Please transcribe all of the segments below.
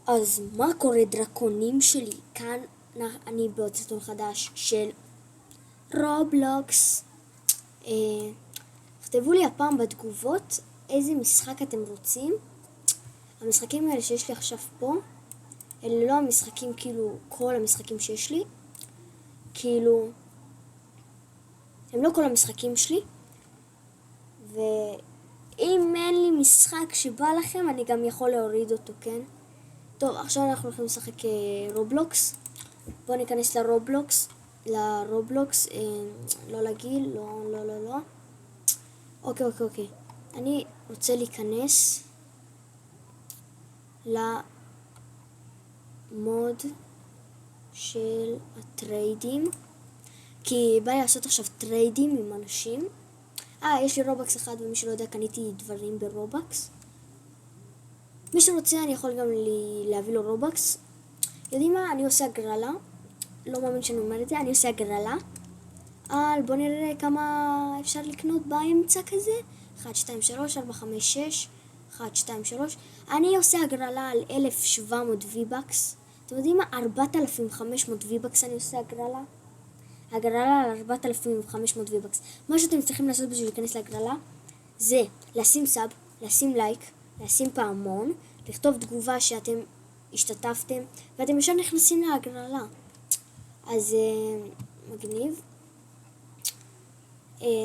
אז מה קורה דרקונים שלי? כאן אני בסרטון חדש של רובלוקס. כתבו לי הפעם בתגובות איזה משחק אתם רוצים. המשחקים האלה שיש לי עכשיו פה, אלה לא המשחקים, כאילו כל המשחקים שיש לי, כאילו הם לא כל המשחקים שלי. ואם אין לי משחק שבא לכם, אני גם יכול להוריד אותו, כן? טוב, עכשיו אנחנו הולכים לשחק רובלוקס. בואו ניכנס לרובלוקס, לא לגיל, לא. אוקיי. אני רוצה להיכנס למוד של הטריידים, כי בא לי לעשות עכשיו טריידים עם אנשים. יש לי רובקס אחד, ומי שלא יודע, קניתי דברים ברובקס. מי שרוצה אני יכול גם להביא לו רובקס. יודעים מה? אני עושה הגרלה. לא מאמין שאני אומר את זה, אני עושה הגרלה. בוא נראה כמה אפשר לקנות באמצע כזה. 1, 2, 3, 4, 5, 6. 1, 2, 3. אני עושה הגרלה על 1700 V-Bucks. אתם יודעים מה? 4500 V-Bucks אני עושה הגרלה. הגרלה על 4500 V-Bucks. מה שאתם צריכים לעשות בשביל להיכנס להגרלה זה לשים סאב, לשים לייק, לשים פעמון, לכתוב תגובה שאתם השתתפתם, ואתם ישר נכנסים להגרלה. אז מגניב.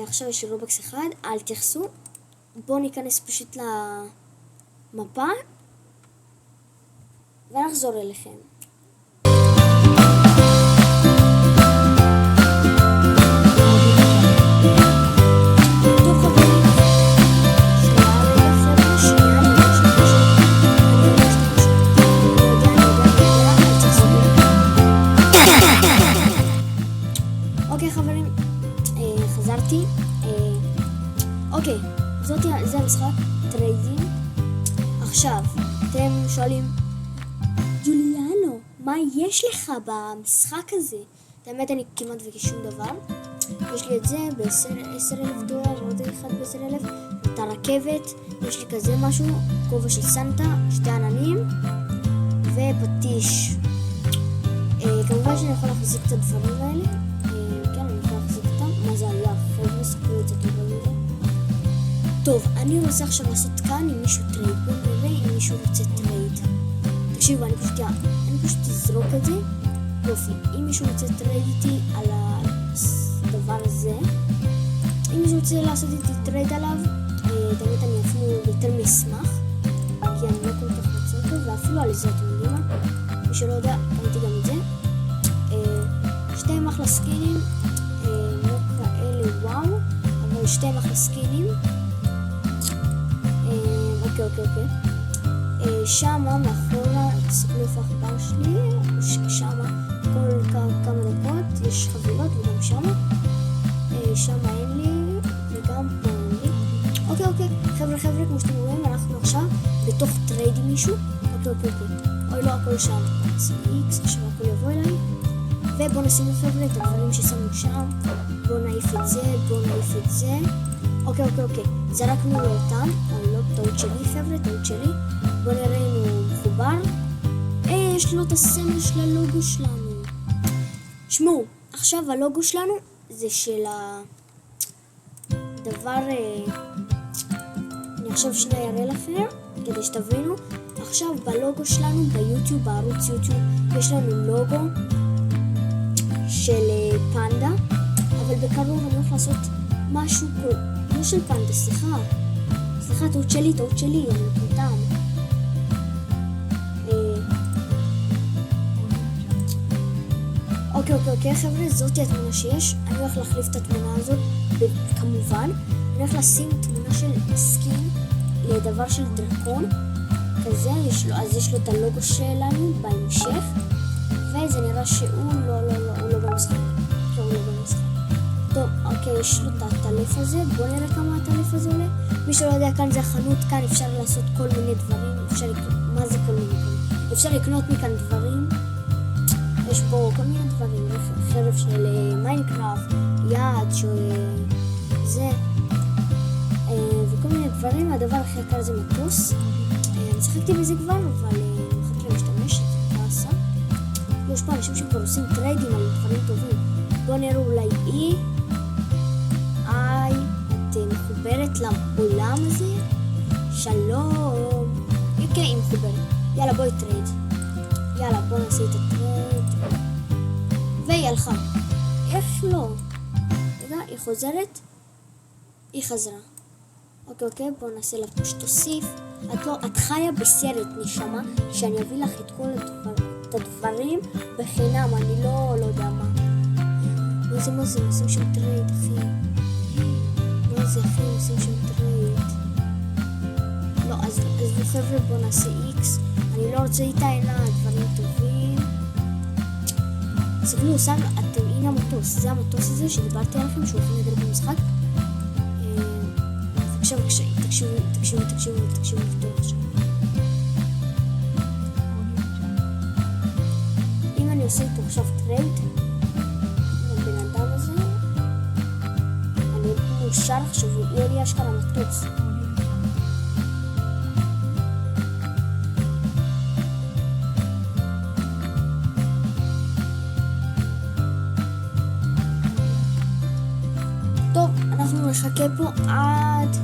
עכשיו יש לי רובקס אחד, אל תחסו. בואו ניכנס פשוט למפה ונחזור אליכם. אוקיי חברים, חזרתי. אוקיי, זה המשחק, טריידים. עכשיו, אתם שואלים, ג'וליאנו, מה יש לך במשחק הזה? האמת, אני כמעט וכשום דבר. יש לי את זה ב$10,000, עוד אחד ב$10,000, את הרכבת, יש לי כזה משהו, כובע של סנטה, 2 עננים, ופטיש. כמובן שאני יכול להחזיק את הדברים האלה. מה זה היה? חבר'ה, ספרו את זה טוב על זה. טוב, אני רוצה עכשיו לעשות כאן עם מישהו טרייד. בואו נראה אם מישהו רוצה טרייד. תקשיבו, אני פשוט אזרוק את זה. יופי, אם מישהו רוצה טרייד איתי על הדבר הזה, אם מישהו רוצה לעשות איתי טרייד עליו, באמת אני אפילו יותר מסמך, כי אני לא כל כך רוצה אותו, ואפילו על זה אתם יודעים מה. מי שלא יודע, קניתי גם את זה. 2 אחלה סקינים. וואו, אבל 2 אחלה סקינים. אוקיי. שמה מאחורה, תסתכלו איפה החבר שלי, שמה כל כמה דקות יש חבילות, וגם שמה אין לי, וגם פה אין לי. אוקיי, חבר'ה, כמו שאתם רואים, אנחנו עכשיו בתוך טרייד עם מישהו. אוקיי. אוי לא, הכל שם. X, עכשיו הכל יבוא אליי. ובואו נשים לחבר'ה את הדברים ששמנו שם. בואו נעיף את זה. אוקיי. זרקנו לו אותם. לא, טעות שלי חבר'ה, טעות שלי. בואו נראה אם הוא מחובר. יש לו את הסמל של הלוגו שלנו. שמעו, עכשיו הלוגו שלנו זה של הדבר... אני עכשיו שנייה אראה לכם, כדי שתבינו. עכשיו בלוגו שלנו, ביוטיוב, בערוץ יוטיוב, יש לנו לוגו של פנדה, אבל בקרוב אני הולך לעשות משהו לא של פנדה, סליחה, טעות שלי, אני מטומטם. אוקיי, חבר'ה, זאתי התמונה שיש. אני הולך להחליף את התמונה הזאת, כמובן. אני הולך לשים תמונה של סקין לדבר של דרקון, כזה, אז יש לו את הלוגו שלנו בהמשך, וזה נראה שהוא לא במשחק. טוב, אוקיי, יש לו את הטלף הזה. בואו נראה כמה הטלף הזה עולה. מי שלא יודע, כאן זה החנות, כאן אפשר לעשות כל מיני דברים. מה זה כל מיני דברים? אפשר לקנות מכאן דברים. יש פה כל מיני דברים, חרב של מיינקראפט, יד, זה, וכל מיני דברים. הדבר הכי יקר זה מטוס. אני שחקתי בזה כבר, אבל אני מחכה להשתמש. אנשים שכבר עושים טריידים על דברים טובים. בואו נראה אולי את מחוברת לעולם הזה? שלום. אוקיי, היא מחוברת. יאללה, בואי טרייד. יאללה, בואו נעשה את הטרייד. והיא הלכה. איך לא? רגע, היא חוזרת? היא חזרה. אוקיי, בואו נעשה לה פשוט תוסיף. את חיה בסרט, נשמה, שאני אביא לך את כל הדברים בחינם, אני לא יודע מה. מה זה, עושים שם טרייד, אחי. מה זה, אחי, עושים שם טרייד. לא, אז חבר'ה, בואו נעשה X. אני לא רוצה איתה, אלא דברים טובים. סבלו, הנה המטוס, זה המטוס הזה שדיברתי עליכם, שהוא הולכים לדבר במשחק. תקשיבו טוב עכשיו. אם אני עושה איתו עכשיו טרייד עם הבן אדם הזה, אני מאושר עכשיו, יהיה לי אשכרה מטוס. טוב, אנחנו נחכה פה עד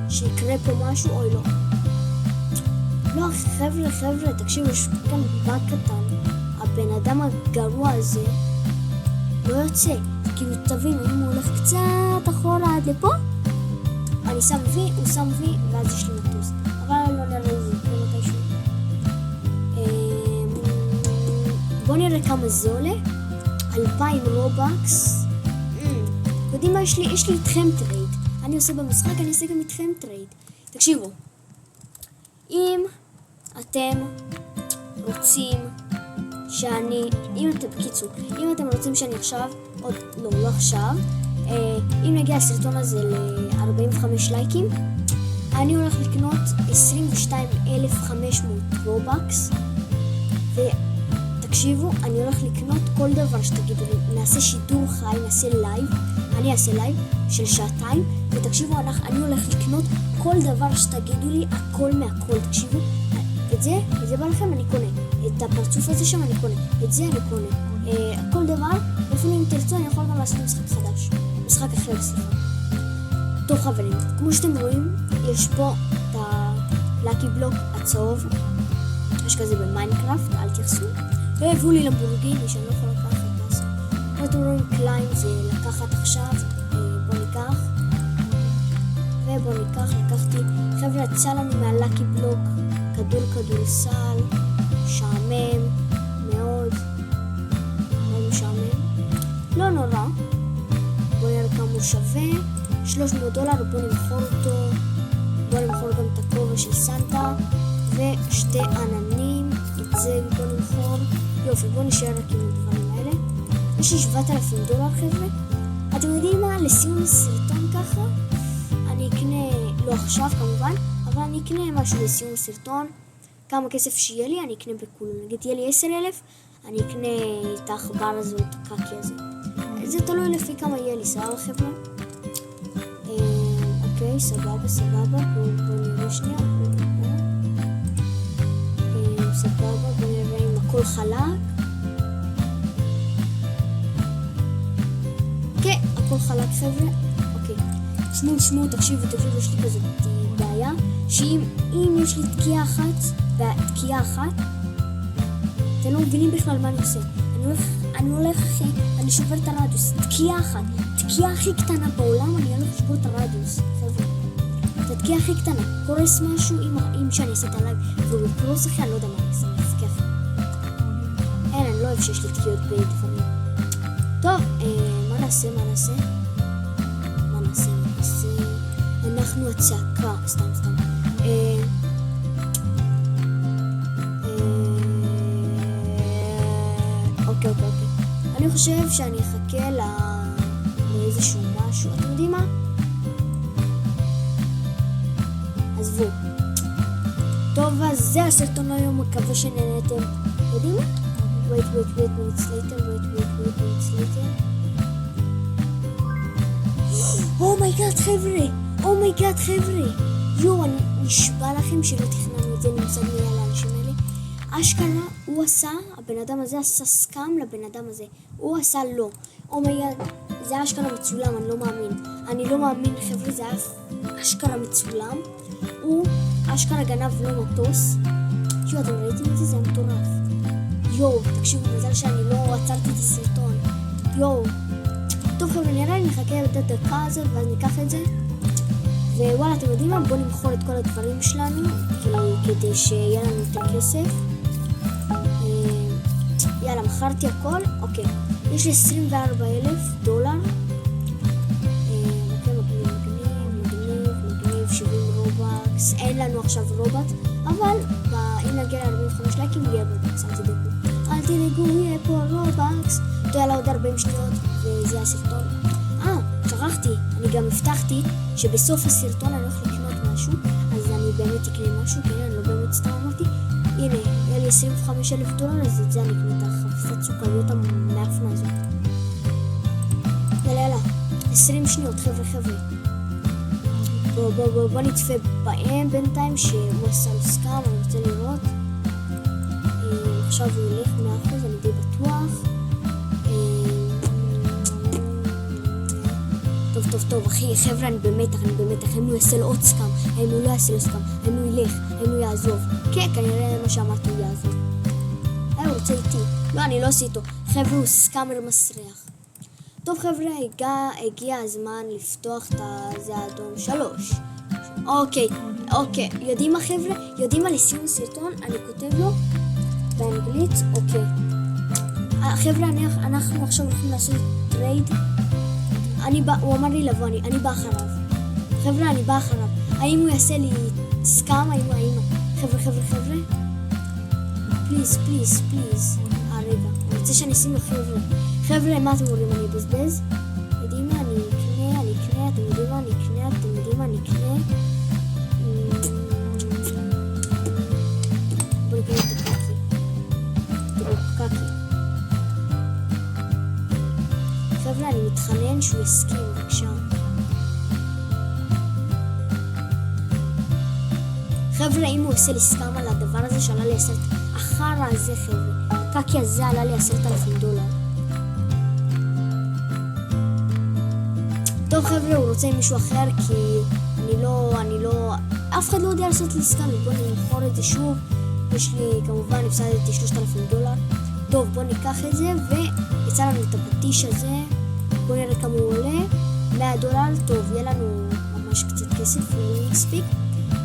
שיקרה פה משהו, אוי לא. לא, חבר'ה, תקשיבו, יש כאן בג קטן. הבן אדם הגרוע הזה לא יוצא. כאילו, תבינו, אם הוא הולך קצת אחורה עד לפה, אני שם וי, הוא שם וי, ואז יש לי מטוס. אבל לא נראה זה, לא מתישהו. בואו נראה כמה זה עולה. 2,000 רובקס. יודעים מה יש לי? יש לי איתכם טרייד. אני עושה במשחק, אני אעשה גם איתכם טרייד. תקשיבו, אם אתם רוצים אם אתם רוצים שאני עכשיו, לא עכשיו, אם נגיע הסרטון הזה ל-45 לייקים, אני הולך לקנות 22,500 רובקס, ותקשיבו, אני הולך לקנות כל דבר שתגידו לי, נעשה שידור חי, נעשה לייב, אני אעשה לייב של 2 שעות, ותקשיבו, אני הולך לקנות כל דבר שתגידו לי, הכל מהכל, תקשיבו, את זה בא לכם, אני קונה, את הפרצוף הזה שם אני קונה, את זה אני קונה, כל דבר, אפילו אם תרצו אני יכול גם לעשות משחק חדש, משחק אחר, סליחה. טוב חברים, כמו שאתם רואים, יש פה את הלאקי בלוק הצהוב, יש כזה במיינקראפט, אל תחסו, והביאו לי למבורגיני שאני לא יכולה לקחת, אז כמו אתם רואים, קליים זה לקחת עכשיו, בואו ניקח, לקחתי, חבר'ה, יצא לנו מהלאקי בלוק, כדורסל, משעמם, מאוד משעמם, לא נורא, בואו נראה כמה הוא שווה, $300, בואו נמכור אותו, בואו נמכור גם את הכובע של סנטה, ושתי עננים, את זה בואו נמכור, יופי, בואו נשאר רק עם הדברים האלה, יש לי $7,000, חבר'ה, אתם יודעים מה, לסיום הסרטון ככה, אני אקנה, לא עכשיו כמובן, אבל אני אקנה משהו לסיום הסרטון, כמה כסף שיהיה לי, אני אקנה בכולו, נגיד יהיה לי 10,000, אני אקנה את העכבר הזה או את הקקי הזה, זה תלוי לפי כמה יהיה לי, סבבה חבר'ה? אוקיי, סבבה, בואו נראה שנייה, סבבה, בואו נראה אם הכל חלק, כן, הכל חלק חבר'ה, אוקיי. שמעו, תקשיבו, יש לי כזה בעיה, שאם יש לי תקיעה אחת, אתם לא מבינים בכלל מה אני עושה. אני הולך אחי, אני שובר את הרדיוס, תקיעה הכי קטנה בעולם, אני הולך לשבור את הרדיוס, חבר'ה. את התקיעה הכי קטנה, קורס משהו, אם שאני אעשה את הלייב, והוא קורס אחי, אני לא יודע מה אני אעשה, מפקף. אני לא אוהב שיש לי תקיעות בדברים. טוב, מה נעשה? אנחנו הצעקה, סתם. אוקיי. אני חושב שאני אחכה לאיזשהו משהו, אתם יודעים מה? עזבו. טוב, אז זה הסרטון היום, מקווה שנהנתם. יודעים מה? wait minutes later. אומייגאד חבר'ה, יו, אני נשבע לכם שלא תכננו את זה, נמצא מי על האנשים האלה. אשכרה הוא עשה, הבן אדם הזה עשה סקאם לבן אדם הזה, הוא עשה לא. אומייגד, זה אשכרה מצולם, אני לא מאמין חבר'ה, זה היה אשכרה מצולם. הוא אשכרה גנב לו מטוס. אתם ראיתם את זה? זה היה מטורף. תקשיבו, מזל שאני לא עצרתי את הסרטון. טוב חבר'ה, נראה לי נחכה את הדקה הזאת ואז ניקח את זה. ווואלה, אתם יודעים מה? בואו נמכור את כל הדברים שלנו כדי שיהיה לנו את הכסף. יאללה, מכרתי הכל. אוקיי, יש לי $24,000. מגניב, 70 רובקס. אין לנו עכשיו רובקס, אבל אם נגיע ל-45 לייקים יהיה רובקס, אל תדאגו, יהיה פה רובקס. יאללה, עוד 40 שניות וזה הסרטון. שכחתי, אני גם הבטחתי שבסוף הסרטון אני הולך לקנות משהו, אז אני באמת אקנה משהו, כן, אני לא באמת סתם אמרתי. הנה, היה לי $25,000, אז את זה אני אקנה את החפיסת סוכריות המאפנה הזאת. יאללה, 20 שניות, חבר'ה. בוא נצפה בהם בינתיים שהוא עשה לו סקאם, אני רוצה לראות. עכשיו הוא ילך 100%, אני די בטוח. טוב, אחי, חבר'ה, אני במתח, האם הוא יעשה לו עוד סקאם, האם הוא לא יעשה לו סקאם, האם הוא ילך, האם הוא יעזוב. כן, כנראה מה שאמרתי, הוא יעזוב. הוא רוצה איתי. לא, אני לא עושה איתו. חבר'ה, הוא סקאמר מסריח. טוב, חבר'ה, הגיע הזמן לפתוח את זה האדום 3. אוקיי. יודעים מה, חבר'ה? יודעים מה לסיום הסרטון? אני כותב לו באנגלית, אוקיי. חבר'ה, אנחנו עכשיו הולכים לעשות טרייד. הוא אמר לי לבוא, אני בא אחריו. חבר'ה, אני בא אחריו. האם הוא יעשה לי סקאם? חבר'ה. פליז. רגע, אני רוצה שאני אשים לו חבר'ה, מה אתם אומרים? אני אבזבז? יודעים מה? אני אקנה. אתם יודעים מה? אני אקנה. בוא נקנה את הקקי. חבר'ה, אני מתחנן שהוא יסכים, בבקשה. חבר'ה, אם הוא עושה לי סקאם על הדבר הזה שעלה לי החרא הזה, חבר'ה. הקקי הזה עלה לי $10,000. טוב, חבר'ה, הוא רוצה עם מישהו אחר, כי אני לא... אף אחד לא יודע לעשות לי סקאם, בואו נמכור את זה שוב. יש לי, כמובן, הפסדתי $3,000. טוב, בואו ניקח את זה, ויצא לנו את הפטיש הזה. בואו נראה כמה הוא עולה. $100. טוב, יהיה לנו ממש קצת כסף, לא מספיק.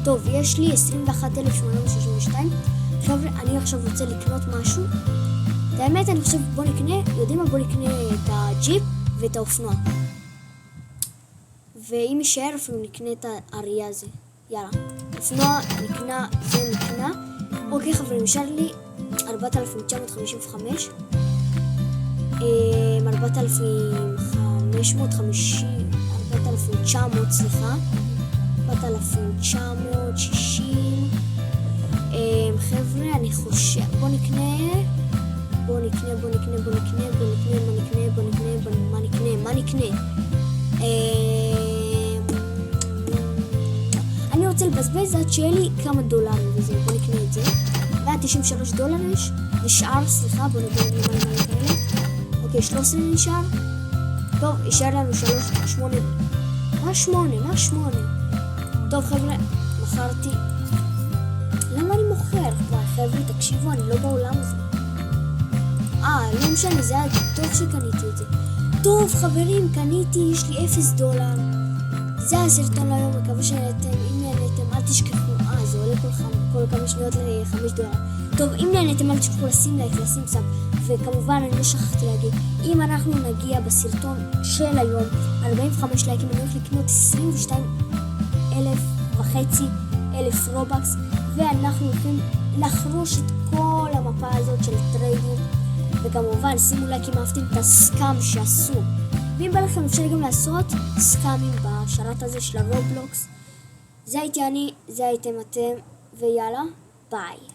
טוב, יש לי 21,862. חבר'ה, אני עכשיו רוצה לקנות משהו. את האמת, אני חושב, בואו נקנה, יודעים מה? בואו נקנה את הג'יפ ואת האופנוע. ואם יישאר, אפילו נקנה את האריה הזה. יאללה, אופנוע, נקנה. אוקיי, חבר'ה, נשאר לי 4,955. 4,900, סליחה. 4,960. חבר'ה, אני חושב, בוא נקנה. מה נקנה? אני רוצה לבזבז עד שיהיה לי כמה דולרים וזה, בוא נקנה את זה. $193 נשאר, סליחה, בוא נקנה למעלה כאלה. אוקיי, 13 נשאר. טוב, יישאר לנו 8. מה 8? טוב, חבר'ה, מכרתי. למה אני מוכר? חבר'ה, תקשיבו, אני לא בעולם הזה. לא משנה, זה היה טוב שקניתי את זה. טוב, חברים, קניתי, יש לי $0. זה הסרטון להיום, מקווה שנהנתם. אם נהנתם, אל תשכחו. זה עולה כל כמה שניות $5. טוב, אם נהנתם, אל תשכחו לשים לייק, לשים סאב. וכמובן, אני לא שכחתי להגיד, אם אנחנו נגיע בסרטון של היום 45 לייקים, אני הולך לקנות 22,500 רובקס, ואנחנו הולכים לחרוש את כל המפה הזאת של טריידים. וכמובן, שימו לייק אם אהבתם את הסקאם שעשו. ואם בא לכם, אפשר גם לעשות סקאמים בשרת הזה של הרובלוקס. זה הייתי אני, זה הייתם אתם, ויאללה, ביי.